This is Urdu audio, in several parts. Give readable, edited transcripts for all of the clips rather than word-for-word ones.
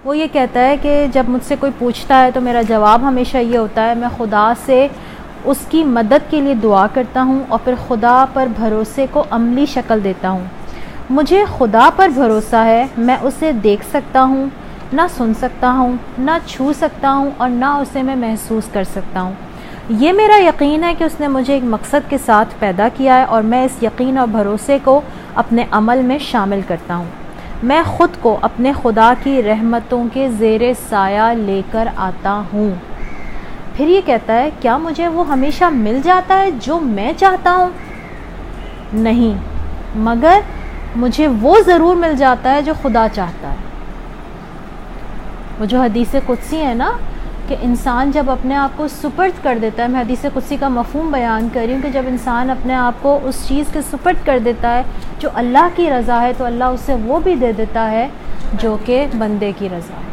وہ یہ کہتا ہے کہ جب مجھ سے کوئی پوچھتا ہے تو میرا جواب ہمیشہ یہ ہوتا ہے، میں خدا سے اس کی مدد کے لیے دعا کرتا ہوں اور پھر خدا پر بھروسے کو عملی شکل دیتا ہوں۔ مجھے خدا پر بھروسہ ہے، میں اسے دیکھ سکتا ہوں، نہ سن سکتا ہوں، نہ چھو سکتا ہوں اور نہ اسے میں محسوس کر سکتا ہوں۔ یہ میرا یقین ہے کہ اس نے مجھے ایک مقصد کے ساتھ پیدا کیا ہے اور میں اس یقین اور بھروسے کو اپنے عمل میں شامل کرتا ہوں۔ میں خود کو اپنے خدا کی رحمتوں کے زیر سایہ لے کر آتا ہوں۔ پھر یہ کہتا ہے، کیا مجھے وہ ہمیشہ مل جاتا ہے جو میں چاہتا ہوں؟ نہیں، مگر مجھے وہ ضرور مل جاتا ہے جو خدا چاہتا ہے۔ وہ جو حدیث قدسی ہے نا کہ انسان جب اپنے آپ کو سپرد کر دیتا ہے، میں حدیث قدسی کا مفہوم بیان کر رہی ہوں کہ جب انسان اپنے آپ کو اس چیز کے سپرد کر دیتا ہے جو اللہ کی رضا ہے تو اللہ اسے وہ بھی دے دیتا ہے جو کہ بندے کی رضا ہے۔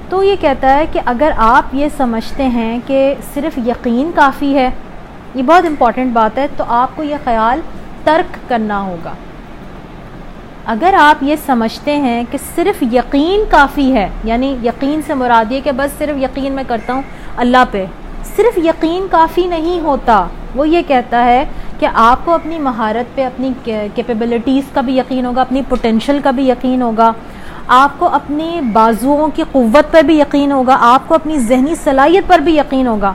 تو یہ کہتا ہے کہ اگر آپ یہ سمجھتے ہیں کہ صرف یقین کافی ہے، یہ بہت امپورٹنٹ بات ہے، تو آپ کو یہ خیال ترک کرنا ہوگا۔ اگر آپ یہ سمجھتے ہیں کہ صرف یقین کافی ہے، یعنی یقین سے مراد یہ کہ بس صرف یقین میں کرتا ہوں اللہ پہ، صرف یقین کافی نہیں ہوتا۔ وہ یہ کہتا ہے کہ آپ کو اپنی مہارت پہ، اپنی کیپیبلٹیز کا بھی یقین ہوگا، اپنی پوٹینشل کا بھی یقین ہوگا، آپ کو اپنی بازوؤں کی قوت پر بھی یقین ہوگا، آپ کو اپنی ذہنی صلاحیت پر بھی یقین ہوگا،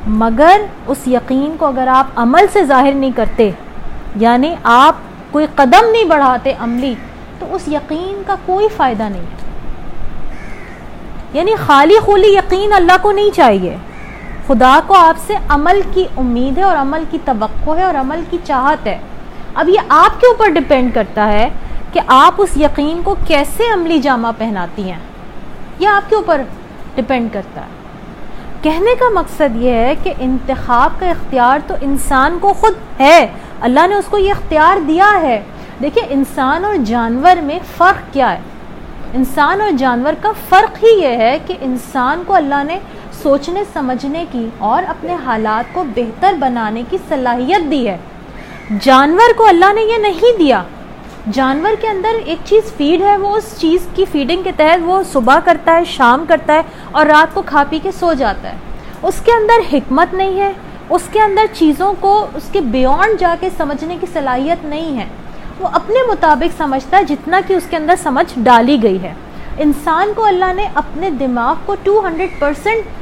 مگر اس یقین کو اگر آپ عمل سے ظاہر نہیں کرتے، یعنی آپ کوئی قدم نہیں بڑھاتے عملی، تو اس یقین کا کوئی فائدہ نہیں ہے۔ یعنی خالی خولی یقین اللہ کو نہیں چاہیے، خدا کو آپ سے عمل کی امید ہے اور عمل کی توقع ہے اور عمل کی چاہت ہے۔ اب یہ آپ کے اوپر ڈیپینڈ کرتا ہے کہ آپ اس یقین کو کیسے عملی جامہ پہناتی ہیں، یہ آپ کے اوپر ڈیپینڈ کرتا ہے۔ کہنے کا مقصد یہ ہے کہ انتخاب کا اختیار تو انسان کو خود ہے، اللہ نے اس کو یہ اختیار دیا ہے۔ دیکھیں انسان اور جانور میں فرق کیا ہے؟ انسان اور جانور کا فرق ہی یہ ہے کہ انسان کو اللہ نے سوچنے سمجھنے کی اور اپنے حالات کو بہتر بنانے کی صلاحیت دی ہے۔ جانور کو اللہ نے یہ نہیں دیا۔ جانور کے اندر ایک چیز فیڈ ہے، وہ اس چیز کی فیڈنگ کے تحت وہ صبح کرتا ہے، شام کرتا ہے اور رات کو کھا پی کے سو جاتا ہے۔ اس کے اندر حکمت نہیں ہے، اس کے اندر چیزوں کو اس کے بیونڈ جا کے سمجھنے کی صلاحیت نہیں ہے، وہ اپنے مطابق سمجھتا ہے جتنا کہ اس کے اندر سمجھ ڈالی گئی ہے۔ انسان کو اللہ نے اپنے دماغ کو 200%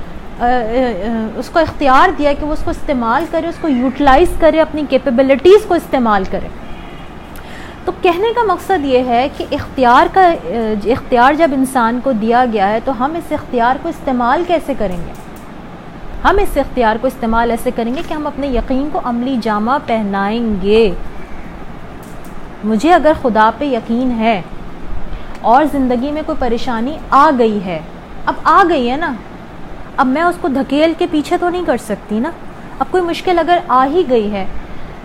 اس کو اختیار دیا کہ وہ اس کو استعمال کرے، اس کو یوٹیلائز کرے، اپنی کیپیبلٹیز کو استعمال کرے۔ تو کہنے کا مقصد یہ ہے کہ اختیار جب انسان کو دیا گیا ہے تو ہم اس اختیار کو استعمال کیسے کریں گے؟ ہم اس اختیار کو استعمال ایسے کریں گے کہ ہم اپنے یقین کو عملی جامہ پہنائیں گے۔ مجھے اگر خدا پہ یقین ہے اور زندگی میں کوئی پریشانی آ گئی ہے، اب آ گئی ہے نا، اب میں اس کو دھکیل کے پیچھے تو نہیں کر سکتی نا۔ اب کوئی مشکل اگر آ ہی گئی ہے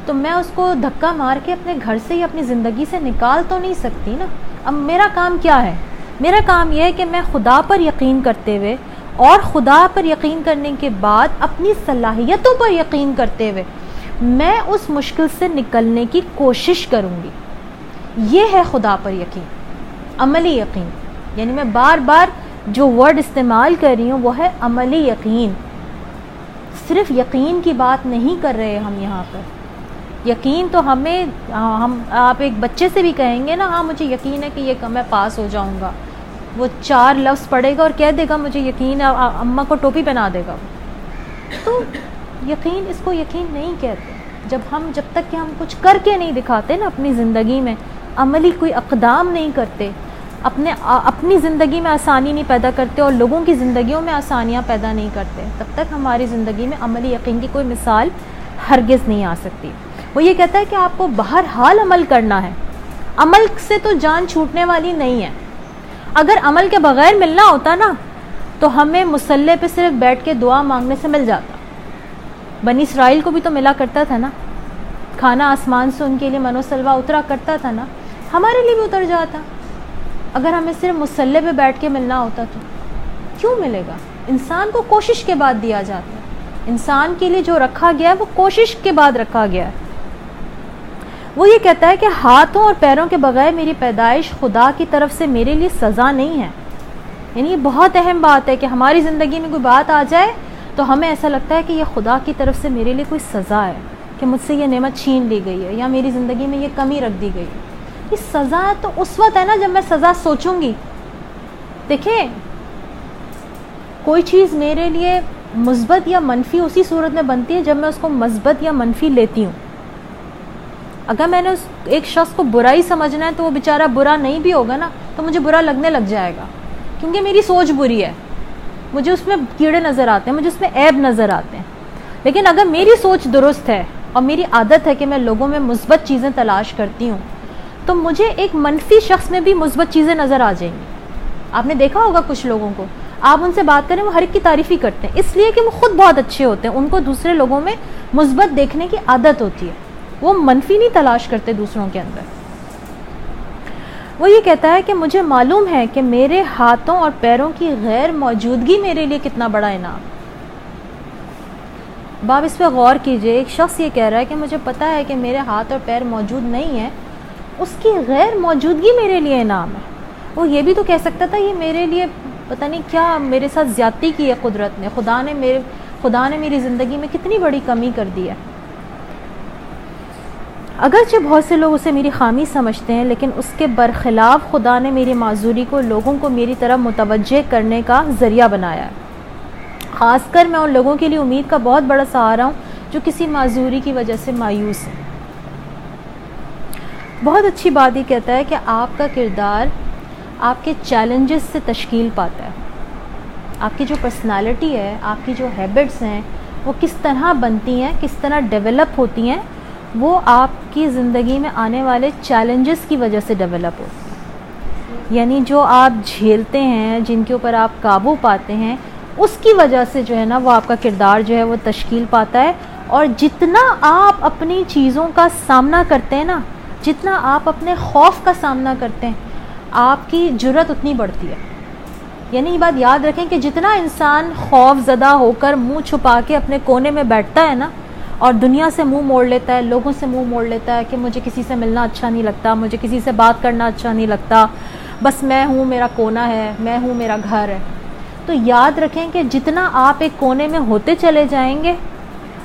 تو میں اس کو دھکا مار کے اپنے گھر سے یا اپنی زندگی سے نکال تو نہیں سکتی نا۔ اب میرا کام کیا ہے؟ میرا کام یہ ہے کہ میں خدا پر یقین کرتے ہوئے اور خدا پر یقین کرنے کے بعد اپنی صلاحیتوں پر یقین کرتے ہوئے میں اس مشکل سے نکلنے کی کوشش کروں گی۔ یہ ہے خدا پر یقین، عملی یقین۔ یعنی میں بار بار جو ورڈ استعمال کر رہی ہوں وہ ہے عملی یقین۔ صرف یقین کی بات نہیں کر رہے ہم یہاں پر۔ یقین تو آپ ایک بچے سے بھی کہیں گے نا، ہاں مجھے یقین ہے کہ یہ میں پاس ہو جاؤں گا، وہ 4 لفظ پڑھے گا اور کہہ دے گا مجھے یقین ہے، اماں کو ٹوپی پہنا دے گا۔ تو یقین، اس کو یقین نہیں کہتے۔ جب تک کہ ہم کچھ کر کے نہیں دکھاتے نا اپنی زندگی میں، عملی کوئی اقدام نہیں کرتے، اپنی زندگی میں آسانی نہیں پیدا کرتے اور لوگوں کی زندگیوں میں آسانیاں پیدا نہیں کرتے، تب تک ہماری زندگی میں عملی یقین کی کوئی مثال ہرگز نہیں آ سکتی۔ وہ یہ کہتا ہے کہ آپ کو بہرحال عمل کرنا ہے، عمل سے تو جان چھوٹنے والی نہیں ہے۔ اگر عمل کے بغیر ملنا ہوتا نا تو ہمیں مصلی پہ صرف بیٹھ کے دعا مانگنے سے مل جاتا۔ بنی اسرائیل کو بھی تو ملا کرتا تھا نا، کھانا آسمان سے ان کے لیے من و سلوہ اترا کرتا تھا نا، ہمارے لیے بھی اتر جاتا۔ اگر ہمیں صرف مصلی پہ بیٹھ کے ملنا ہوتا تو کیوں ملے گا؟ انسان کو کوشش کے بعد دیا جاتا ہے، انسان کے لیے جو رکھا گیا ہے وہ کوشش کے بعد رکھا گیا ہے۔ وہ یہ کہتا ہے کہ ہاتھوں اور پیروں کے بغیر میری پیدائش خدا کی طرف سے میرے لیے سزا نہیں ہے. یعنی یہ بہت اہم بات ہے کہ ہماری زندگی میں کوئی بات آ جائے تو ہمیں ایسا لگتا ہے کہ یہ خدا کی طرف سے میرے لیے کوئی سزا ہے کہ مجھ سے یہ نعمت چھین لی گئی ہے یا میری زندگی میں یہ کمی رکھ دی گئی ہے. یہ سزا تو اس وقت ہے نا جب میں سزا سوچوں گی. دیکھیں کوئی چیز میرے لیے مثبت یا منفی اسی صورت میں بنتی ہے جب میں اس کو مثبت یا منفی لیتی ہوں. اگر میں نے ایک شخص کو برا ہی سمجھنا ہے تو وہ بیچارہ برا نہیں بھی ہوگا نا تو مجھے برا لگنے لگ جائے گا کیونکہ میری سوچ بری ہے, مجھے اس میں کیڑے نظر آتے ہیں, مجھے اس میں عیب نظر آتے ہیں. لیکن اگر میری سوچ درست ہے اور میری عادت ہے کہ میں لوگوں میں مثبت چیزیں تلاش کرتی ہوں تو مجھے ایک منفی شخص میں بھی مثبت چیزیں نظر آ جائیں گی. آپ نے دیکھا ہوگا کچھ لوگوں کو, آپ ان سے بات کریں وہ ہر ایک کی تعریف ہی کرتے ہیں اس لیے کہ وہ خود بہت اچھے ہوتے ہیں, ان کو دوسرے لوگوں میں مثبت دیکھنے کی عادت ہوتی ہے, وہ منفی نہیں تلاش کرتے دوسروں کے اندر. وہ یہ کہتا ہے کہ مجھے معلوم ہے کہ میرے ہاتھوں اور پیروں کی غیر موجودگی میرے لیے کتنا بڑا انعام. باپ اس پہ غور کیجئے, ایک شخص یہ کہہ رہا ہے کہ مجھے پتہ ہے کہ میرے ہاتھ اور پیر موجود نہیں ہیں, اس کی غیر موجودگی میرے لیے انعام ہے. وہ یہ بھی تو کہہ سکتا تھا یہ میرے لیے پتہ نہیں کیا میرے ساتھ زیادتی کی ہے قدرت نے, خدا نے میری زندگی میں کتنی بڑی کمی کر دی ہے. اگرچہ بہت سے لوگ اسے میری خامی سمجھتے ہیں لیکن اس کے برخلاف خدا نے میری معذوری کو لوگوں کو میری طرف متوجہ کرنے کا ذریعہ بنایا ہے. خاص کر میں ان لوگوں کے لیے امید کا بہت بڑا سہارا ہوں جو کسی معذوری کی وجہ سے مایوس ہیں. بہت اچھی بات یہ کہتا ہے کہ آپ کا کردار آپ کے چیلنجز سے تشکیل پاتا ہے. آپ کی جو پرسنالٹی ہے, آپ کی جو ہیبٹس ہیں وہ کس طرح بنتی ہیں, کس طرح ڈیولپ ہوتی ہیں, وہ آپ کی زندگی میں آنے والے چیلنجز کی وجہ سے ڈیولپ ہوتی ہیں. یعنی جو آپ جھیلتے ہیں, جن کے اوپر آپ قابو پاتے ہیں, اس کی وجہ سے جو ہے نا وہ آپ کا کردار جو ہے وہ تشکیل پاتا ہے. اور جتنا آپ اپنی چیزوں کا سامنا کرتے ہیں نا, جتنا آپ اپنے خوف کا سامنا کرتے ہیں, آپ کی جرأت اتنی بڑھتی ہے. یعنی یہ بات یاد رکھیں کہ جتنا انسان خوف زدہ ہو کر منہ چھپا کے اپنے کونے میں بیٹھتا ہے نا اور دنیا سے منہ موڑ لیتا ہے, لوگوں سے منہ موڑ لیتا ہے کہ مجھے کسی سے ملنا اچھا نہیں لگتا, مجھے کسی سے بات کرنا اچھا نہیں لگتا, بس میں ہوں, میرا کونا ہے, میں ہوں, میرا گھر ہے. تو یاد رکھیں کہ جتنا آپ ایک کونے میں ہوتے چلے جائیں گے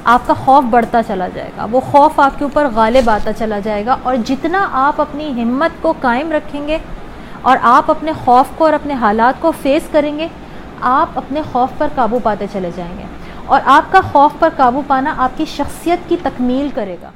آپ کا خوف بڑھتا چلا جائے گا, وہ خوف آپ کے اوپر غالب آتا چلا جائے گا. اور جتنا آپ اپنی ہمت کو قائم رکھیں گے اور آپ اپنے خوف کو اور اپنے حالات کو فیس کریں گے, آپ اپنے خوف پر قابو پاتے چلے جائیں گے. اور آپ کا خوف پر قابو پانا آپ کی شخصیت کی تکمیل کرے گا.